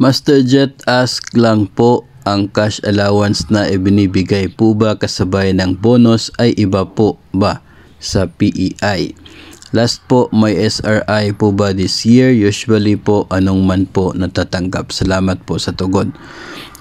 Master Jet ask lang po, ang cash allowance na ibinibigay po ba kasabay ng bonus ay iba po ba sa PEI? Last po, may SRI po ba this year? Usually po, anong man po natatanggap? Salamat po sa tugon.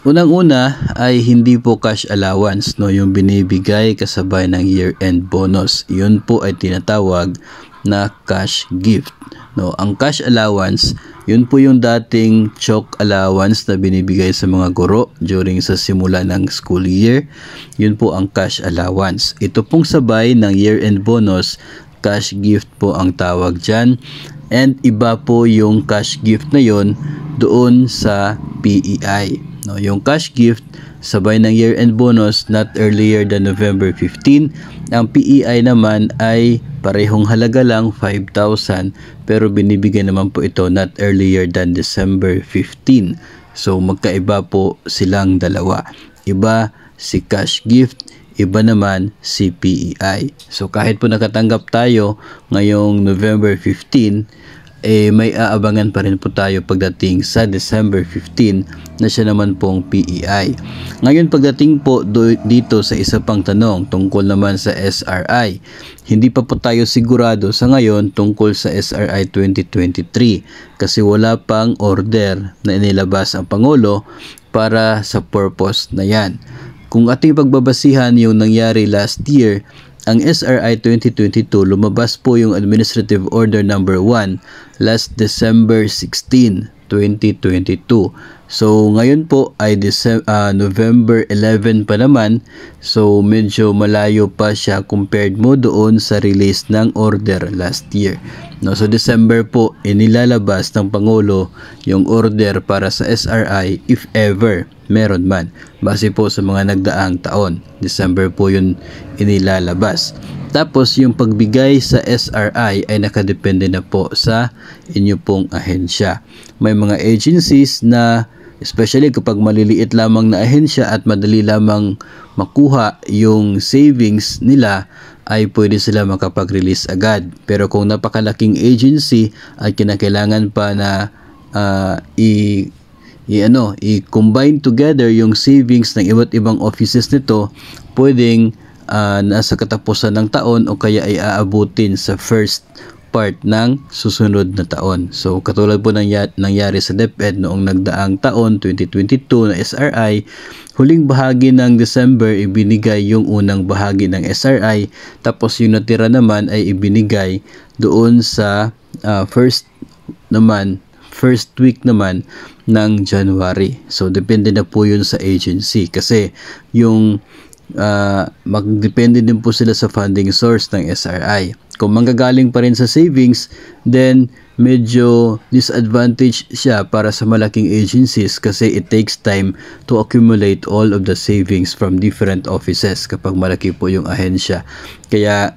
Unang-una ay hindi po cash allowance, no, yung binibigay kasabay ng year-end bonus. Yun po ay tinatawag na cash gift. No, ang cash allowance, yun po yung dating chalk allowance na binibigay sa mga guro during sa simula ng school year. Yun po ang cash allowance. Ito pong sabay ng year-end bonus, cash gift po ang tawag dyan. And iba po yung cash gift na yun doon sa PEI. No, yung cash gift sabay ng year-end bonus not earlier than November 15. Ang PEI naman ay parehong halaga lang 5,000 pero binibigay naman po ito not earlier than December 15. So magkaiba po silang dalawa. Iba si cash gift, iba naman si PEI. So kahit po nakatanggap tayo ngayong November 15, may aabangan pa rin po tayo pagdating sa December 15 na siya naman pong PEI. Ngayon pagdating po dito sa isa pang tanong tungkol naman sa SRI, hindi pa po tayo sigurado sa ngayon tungkol sa SRI 2023 kasi wala pang order na inilabas ang Pangulo para sa purpose na yan. Kung ating pagbabasihan yung nangyari last year, ang SRI 2022, lumabas po yung Administrative Order number 1 last December 16, 2022. So ngayon po ay November 11 pa naman. So medyo malayo pa siya compared mo doon sa release ng order last year. No, so December po inilalabas ng Pangulo yung order para sa SRI if ever meron man. Base po sa mga nagdaang taon. December po yun inilalabas. Tapos yung pagbigay sa SRI ay nakadepende na po sa inyo pong ahensya. May mga agencies na especially kapag maliliit lamang na ahensya at madali lamang makuha yung savings nila ay pwede sila makapag-release agad. Pero kung napakalaking agency ay kinakailangan pa na i-combine together yung savings ng iba't ibang offices nito, pwedeng nasa katapusan ng taon o kaya ay aabutin sa first part ng susunod na taon. So katulad po nangyari sa DepEd noong nagdaang taon 2022 na SRI, huling bahagi ng December ibinigay yung unang bahagi ng SRI, tapos yung natira naman ay ibinigay doon sa first week naman ng January. So depende na po yun sa agency kasi yung magdepende din po sila sa funding source ng SRI. Kung manggagaling pa rin sa savings, then medyo disadvantage siya para sa malaking agencies kasi it takes time to accumulate all of the savings from different offices kapag malaki po yung ahensya. Kaya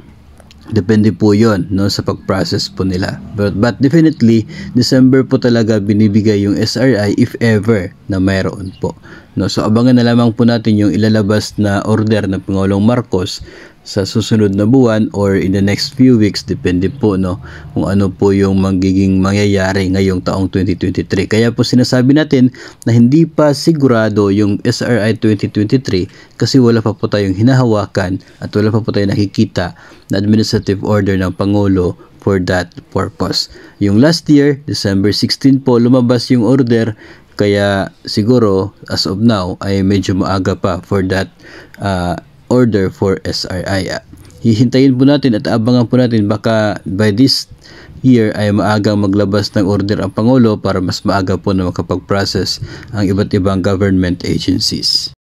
depende po yun, no, sa pag-process po nila. But definitely, December po talaga binibigay yung SRI if ever na mayroon po. No, so abangan na lamang po natin yung ilalabas na order ng Pangulong Marcos sa susunod na buwan or in the next few weeks, depende po, no, kung ano po yung magiging mangyayari ngayong taong 2023. Kaya po sinasabi natin na hindi pa sigurado yung SRI 2023 kasi wala pa po tayong hinahawakan at wala pa po tayong nakikita na administrative order ng Pangulo for that purpose. Yung last year, December 16 po, lumabas yung order, kaya siguro as of now ay medyo maaga pa for that order for SRI. Hihintayin po natin at abangan po natin baka by this year ay maagang maglabas ng order ang Pangulo para mas maaga po na makapag-process ang iba't ibang government agencies.